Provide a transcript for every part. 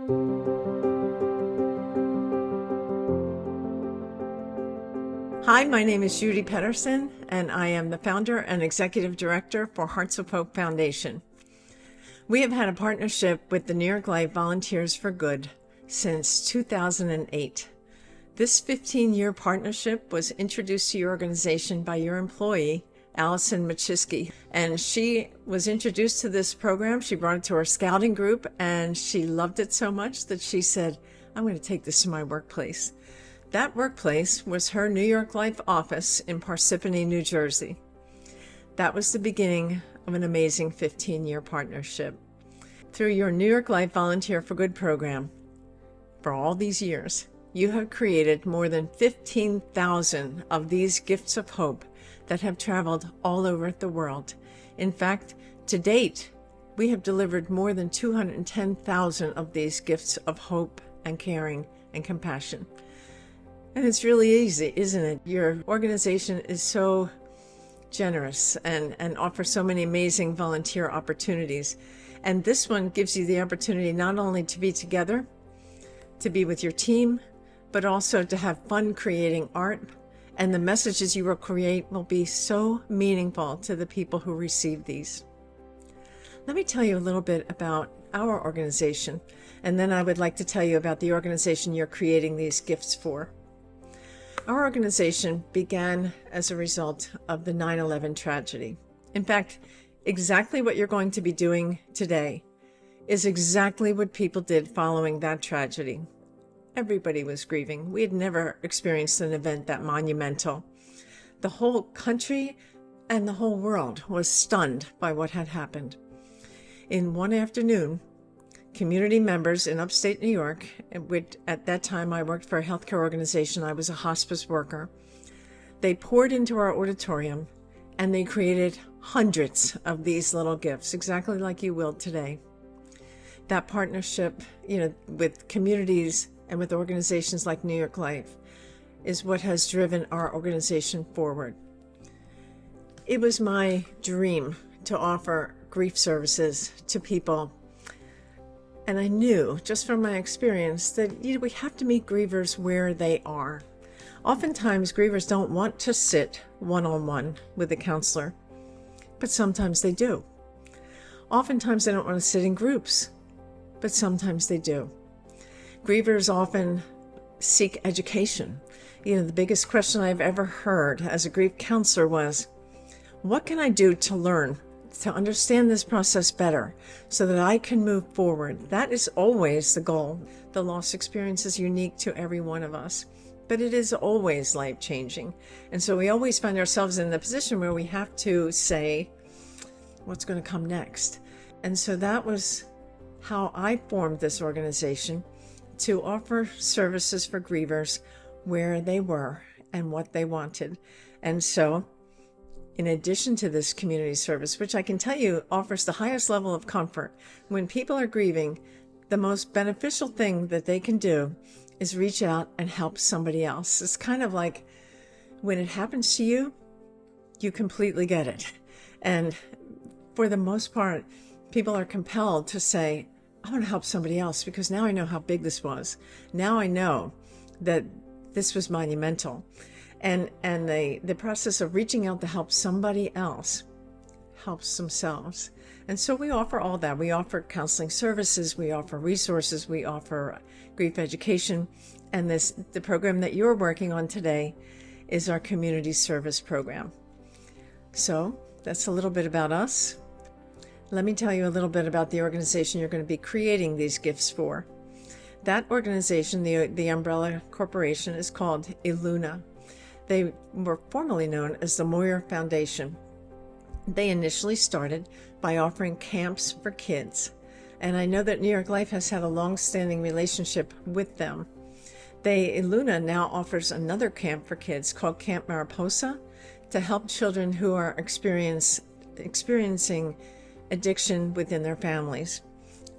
Hi, my name is Judy Pedersen, and I am the founder and executive director for Hearts of Hope Foundation. We have had a partnership with the New York Life Volunteers for Good since 2008. This 15-year partnership was introduced to your organization by your employee, Allison Machiski, and she was introduced to this program. She brought it to our scouting group, and she loved it so much that she said, I'm going to take this to my workplace. That workplace was her New York Life office in Parsippany, New Jersey. That was the beginning of an amazing 15-year partnership. Through your New York Life Volunteer for Good program, for all these years, you have created more than 15,000 of these gifts of hope that have traveled all over the world. In fact, to date, we have delivered more than 210,000 of these gifts of hope and caring and compassion. And it's really easy, isn't it? Your organization is so generous and offers so many amazing volunteer opportunities. And this one gives you the opportunity not only to be together, to be with your team, but also to have fun creating art. And the messages you will create will be so meaningful to the people who receive these. Let me tell you a little bit about our organization, and then I would like to tell you about the organization you're creating these gifts for. Our organization began as a result of the 9/11 tragedy. In fact, exactly what you're going to be doing today is exactly what people did following that tragedy. Everybody was grieving. We had never experienced an event that monumental. The whole country and the whole world was stunned by what had happened. In one afternoon, community members in upstate New York, at that time I worked for a healthcare organization, I was a hospice worker, they poured into our auditorium and they created hundreds of these little gifts, exactly like you will today. That partnership, with communities and with organizations like New York Life is what has driven our organization forward. It was my dream to offer grief services to people. And I knew, just from my experience, that we have to meet grievers where they are. Oftentimes, grievers don't want to sit one-on-one with a counselor, but sometimes they do. Oftentimes, they don't want to sit in groups, but sometimes they do. Grievers often seek education. The biggest question I've ever heard as a grief counselor was, what can I do to learn, to understand this process better so that I can move forward? That is always the goal. The loss experience is unique to every one of us, but it is always life-changing. And so we always find ourselves in the position where we have to say, what's going to come next? And so that was how I formed this organization, to offer services for grievers where they were and what they wanted. And so, in addition to this community service, which I can tell you offers the highest level of comfort, when people are grieving, the most beneficial thing that they can do is reach out and help somebody else. It's kind of like when it happens to you, you completely get it. And for the most part, people are compelled to say, I want to help somebody else because now I know how big this was. Now I know that this was monumental. And the process of reaching out to help somebody else helps themselves. And so we offer all that. We offer counseling services, we offer resources, we offer grief education. And the program that you're working on today is our community service program. So that's a little bit about us. Let me tell you a little bit about the organization you're going to be creating these gifts for. That organization, the umbrella corporation, is called Eluna. They were formerly known as the Moyer Foundation. They initially started by offering camps for kids. And I know that New York Life has had a long-standing relationship with them. Eluna now offers another camp for kids called Camp Mariposa to help children who are experiencing addiction within their families.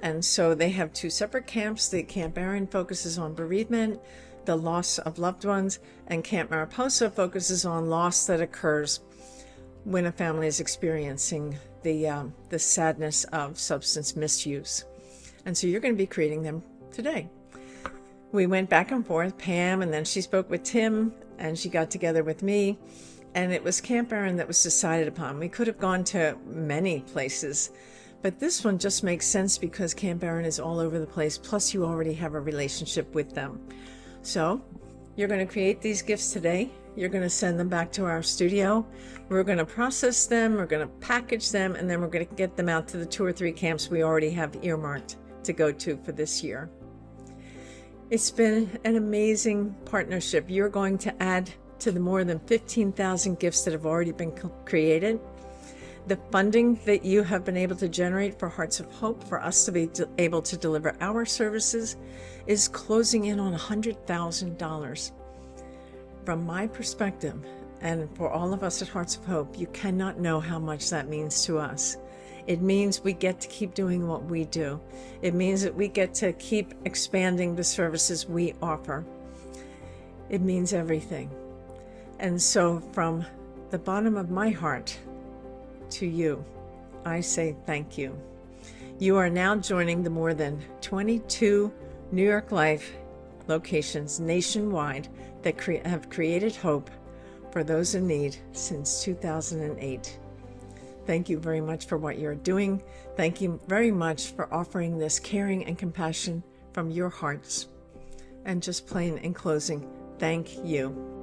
And so they have two separate camps. The Camp Aaron focuses on bereavement, the loss of loved ones, and Camp Mariposa focuses on loss that occurs when a family is experiencing the sadness of substance misuse. And so you're going to be creating them today. We went back and forth, Pam, and then she spoke with Tim, and she got together with me, and it was Camp Erin that was decided upon. We could have gone to many places, but this one just makes sense because Camp Erin is all over the place, plus you already have a relationship with them. So you're going to create these gifts today. You're going to send them back to our studio. We're going to process them, we're going to package them, and then we're going to get them out to the 2 or 3 camps we already have earmarked to go to for this year. It's been an amazing partnership. You're going to add to the more than 15,000 gifts that have already been created. The funding that you have been able to generate for Hearts of Hope for us to be able to deliver our services is closing in on $100,000. From my perspective, and for all of us at Hearts of Hope, you cannot know how much that means to us. It means we get to keep doing what we do. It means that we get to keep expanding the services we offer. It means everything. And so from the bottom of my heart to you, I say thank you. You are now joining the more than 22 New York Life locations nationwide that have created hope for those in need since 2008. Thank you very much for what you're doing. Thank you very much for offering this caring and compassion from your hearts. And just plain in closing, thank you.